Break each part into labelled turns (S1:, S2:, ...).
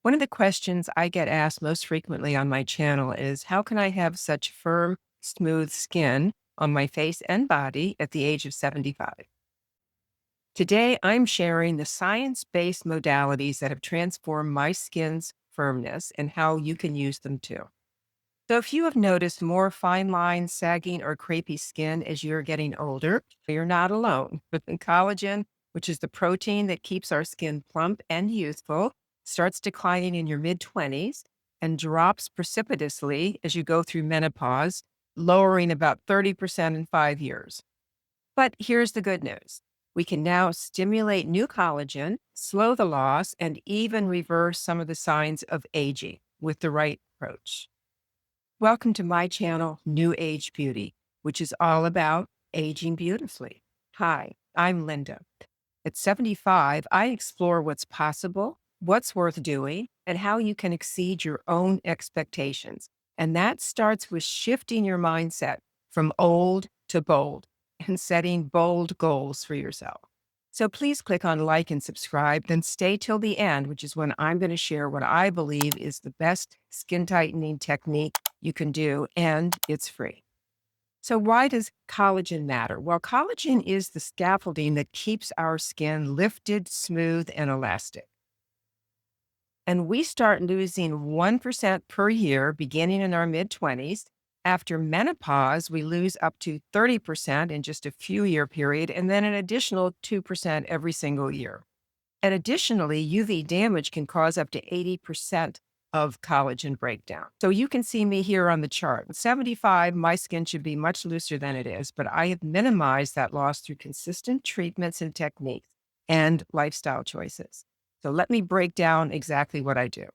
S1: One of the questions I get asked most frequently on my channel is how can I have such firm, smooth skin on my face and body at the age of 75? Today, I'm sharing the science based modalities that have transformed my skin's firmness and how you can use them too. So, if you have noticed more fine lines, sagging, or crepey skin as you're getting older, you're not alone. But collagen, which is the protein that keeps our skin plump and youthful, starts declining in your mid 20s and drops precipitously as you go through menopause, lowering about 30% in 5 years. But here's the good news. We can now stimulate new collagen, slow the loss, and even reverse some of the signs of aging with the right approach. Welcome to my channel, New Age Beauty, which is all about aging beautifully. Hi, I'm Linda. At 75, I explore what's possible, what's worth doing, and how you can exceed your own expectations. And that starts with shifting your mindset from old to bold and setting bold goals for yourself. So please click on like and subscribe, then stay till the end, which is when I'm going to share what I believe is the best skin tightening technique you can do, and it's free. So why does collagen matter? Well, collagen is the scaffolding that keeps our skin lifted, smooth, and elastic. And we start losing 1% per year beginning in our mid 20s. After menopause, we lose up to 30% in just a few year period, and then an additional 2% every single year. And additionally, UV damage can cause up to 80% of collagen breakdown. So you can see me here on the chart. At 75, my skin should be much looser than it is, but I have minimized that loss through consistent treatments and techniques and lifestyle choices. So let me break down exactly what I do.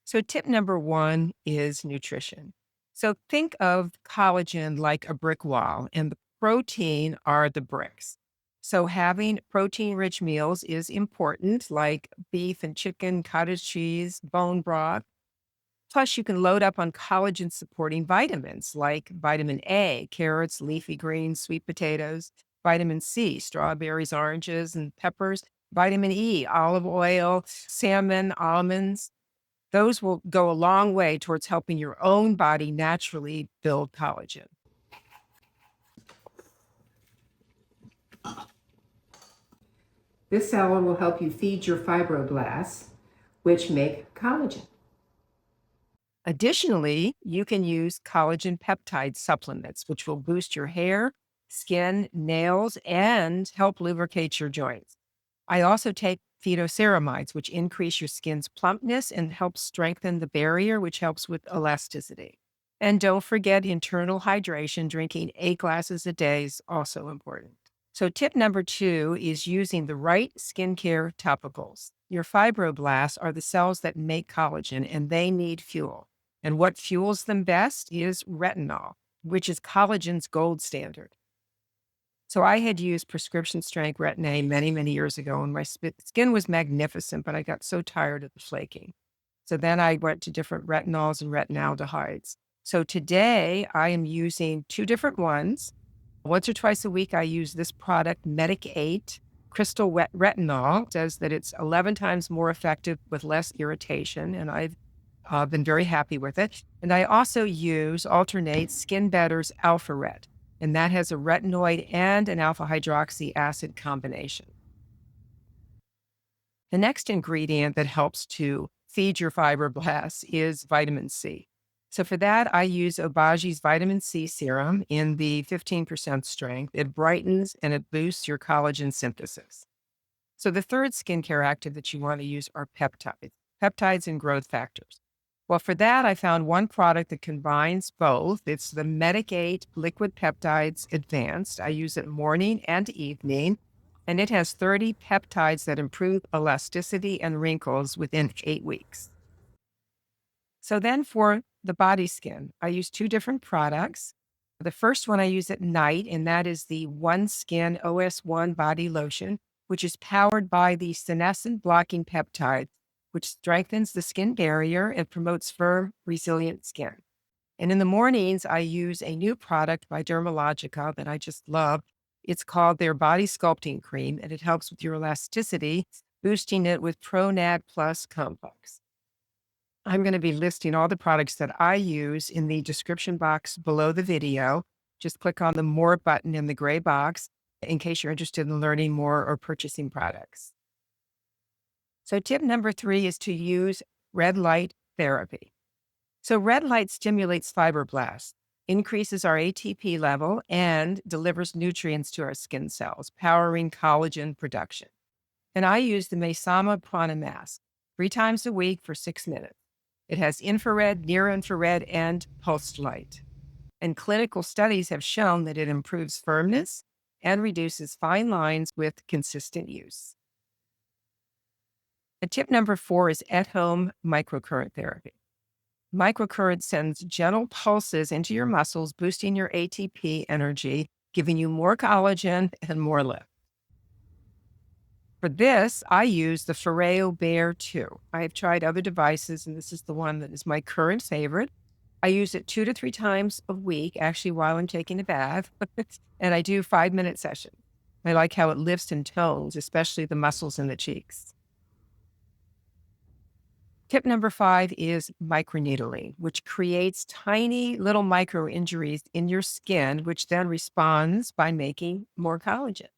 S1: So tip number one is nutrition. So think of collagen like a brick wall, and the protein are the bricks. So having protein-rich meals is important, like beef and chicken, cottage cheese, bone broth. Plus, you can load up on collagen-supporting vitamins like vitamin A, carrots, leafy greens, sweet potatoes, vitamin C, strawberries, oranges, and peppers, vitamin E, olive oil, salmon, almonds. Those will go a long way towards helping your own body naturally build collagen. This salad will help you feed your fibroblasts, which make collagen. Additionally, you can use collagen peptide supplements, which will boost your hair, skin, nails, and help lubricate your joints. I also take phytoceramides, which increase your skin's plumpness and help strengthen the barrier, which helps with elasticity. And don't forget internal hydration. Drinking 8 glasses a day is also important. So tip number two is using the right skincare topicals. Your fibroblasts are the cells that make collagen, and they need fuel. And what fuels them best is retinol, which is collagen's gold standard. So I had used prescription strength Retin-A many, many years ago, and my skin was magnificent, but I got so tired of the flaking. So then I went to different retinols and retinaldehydes. So today I am using two different ones. Once or twice a week, I use this product, Medic 8 Crystal Wet Retinol. It says that it's 11 times more effective with less irritation, and I've been very happy with it. And I also alternate Skin Better's Alpha Ret, and that has a retinoid and an alpha hydroxy acid combination. The next ingredient that helps to feed your fibroblasts is vitamin C. So for that, I use Obasi's vitamin C serum in the 15% strength. It brightens and it boosts your collagen synthesis. So the third skincare active that you want to use are peptides and growth factors. Well, for that, I found one product that combines both. It's the Medic 8 Liquid Peptides Advanced. I use it morning and evening, and it has 30 peptides that improve elasticity and wrinkles within 8 weeks. So then for the body skin, I use two different products. The first one I use at night, and that is the One Skin OS1 Body Lotion, which is powered by the senescent blocking peptide, which strengthens the skin barrier and promotes firm, resilient skin. And in the mornings, I use a new product by Dermalogica that I just love. It's called their Body Sculpting Cream, and it helps with your elasticity boosting it with ProNat Plus Complex. I'm going to be listing all the products that I use in the description box below the video. Just click on the More button in the gray box in case you're interested in learning more or purchasing products. So tip number 3 is to use red light therapy. So red light stimulates fibroblasts, increases our ATP level, and delivers nutrients to our skin cells, powering collagen production. And I use the Mesama Prana Mask 3 times a week for 6 minutes. It has infrared, near infrared, and pulsed light. And clinical studies have shown that it improves firmness and reduces fine lines with consistent use. And tip number 4 is at-home microcurrent therapy. Microcurrent sends gentle pulses into your muscles, boosting your ATP energy, giving you more collagen and more lift. For this, I use the Foreo Bear 2. I have tried other devices, and this is the one that is my current favorite. I use it 2 to 3 times a week, actually, while I'm taking a bath, and I do 5-minute sessions. I like how it lifts and tones, especially the muscles in the cheeks. Tip number 5 is microneedling, which creates tiny little micro injuries in your skin, which then responds by making more collagen.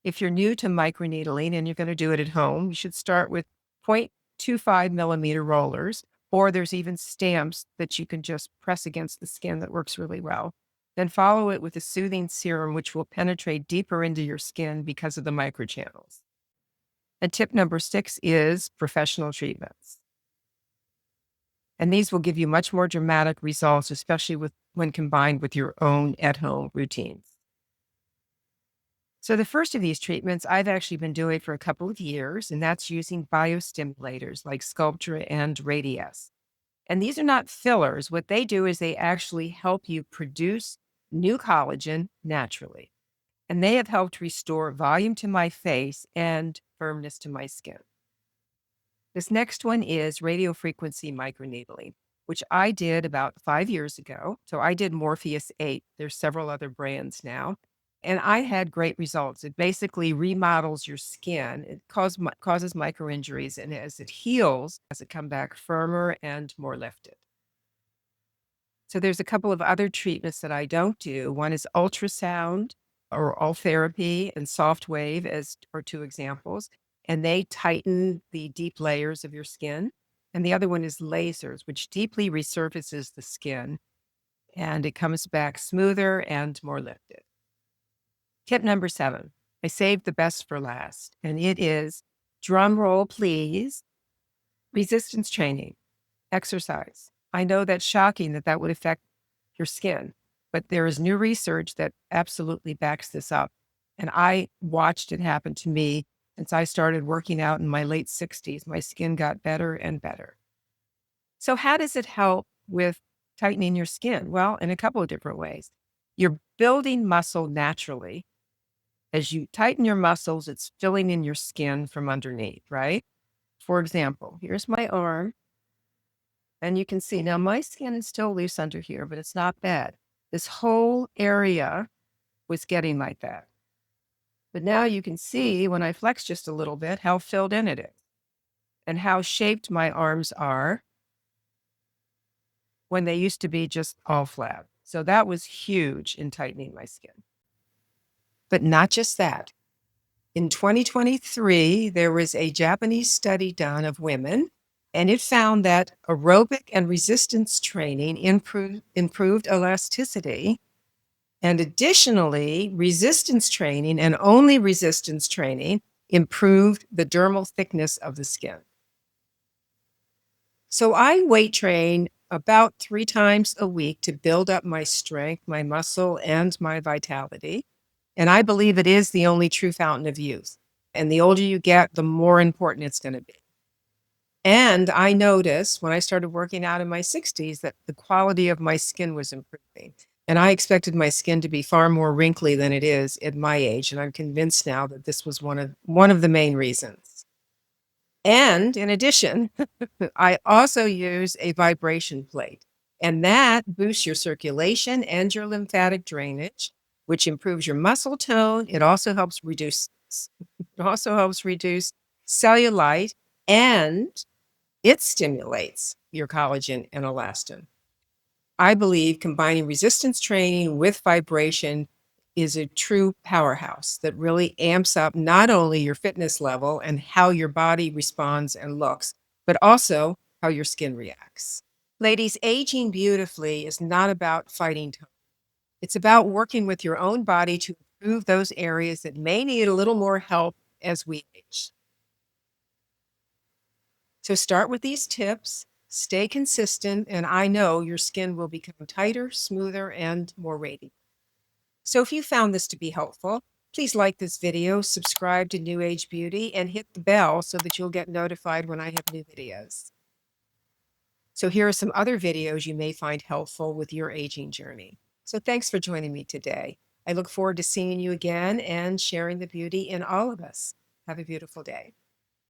S1: If you're new to microneedling and you're going to do it at home, you should start with 0.25 millimeter rollers, or there's even stamps that you can just press against the skin that works really well. Then follow it with a soothing serum, which will penetrate deeper into your skin because of the microchannels. And tip number 6 is professional treatments. And these will give you much more dramatic results, especially when combined with your own at-home routines. So the first of these treatments I've actually been doing for a couple of years, and that's using biostimulators like Sculptra and Radius. And these are not fillers. What they do is they actually help you produce new collagen naturally. And they have helped restore volume to my face and firmness to my skin. This next one is radiofrequency microneedling, which I did about 5 years ago. So I did Morpheus 8. There's several other brands now. And I had great results. It basically remodels your skin. It causes microinjuries, and as it heals, as it come back firmer and more lifted. So there's a couple of other treatments that I don't do. One is ultrasound or Ultherapy and soft wave are 2 examples, and they tighten the deep layers of your skin. And the other one is lasers, which deeply resurfaces the skin, and it comes back smoother and more lifted. Tip number 7, I saved the best for last, and it is, drum roll please, resistance training, exercise. I know that's shocking that would affect your skin, but there is new research that absolutely backs this up. And I watched it happen to me since I started working out in my late 60s. My skin got better and better. So how does it help with tightening your skin? Well, in a couple of different ways. You're building muscle naturally. As you tighten your muscles, it's filling in your skin from underneath, right? For example, here's my arm. And you can see now my skin is still loose under here, but it's not bad. This whole area was getting like that. But now you can see when I flex just a little bit how filled in it is and how shaped my arms are when they used to be just all flat. So that was huge in tightening my skin. But not just that. In 2023, there was a Japanese study done of women, and it found that aerobic and resistance training improved elasticity. And additionally, resistance training and only resistance training improved the dermal thickness of the skin. So I weight train about 3 times a week to build up my strength, my muscle, and my vitality. And I believe it is the only true fountain of youth. And the older you get, the more important it's going to be. And I noticed when I started working out in my 60s that the quality of my skin was improving. And I expected my skin to be far more wrinkly than it is at my age. And I'm convinced now that this was one of the main reasons. And in addition, I also use a vibration plate. And that boosts your circulation and your lymphatic drainage, which improves your muscle tone. It also helps reduce cellulite, and it stimulates your collagen and elastin. I believe combining resistance training with vibration is a true powerhouse that really amps up not only your fitness level and how your body responds and looks, but also how your skin reacts. Ladies, aging beautifully is not about fighting time. It's about working with your own body to improve those areas that may need a little more help as we age. So start with these tips, stay consistent, and I know your skin will become tighter, smoother, and more radiant. So if you found this to be helpful, please like this video, subscribe to New Age Beauty, and hit the bell so that you'll get notified when I have new videos. So here are some other videos you may find helpful with your aging journey. So thanks for joining me today. I look forward to seeing you again and sharing the beauty in all of us. Have a beautiful day.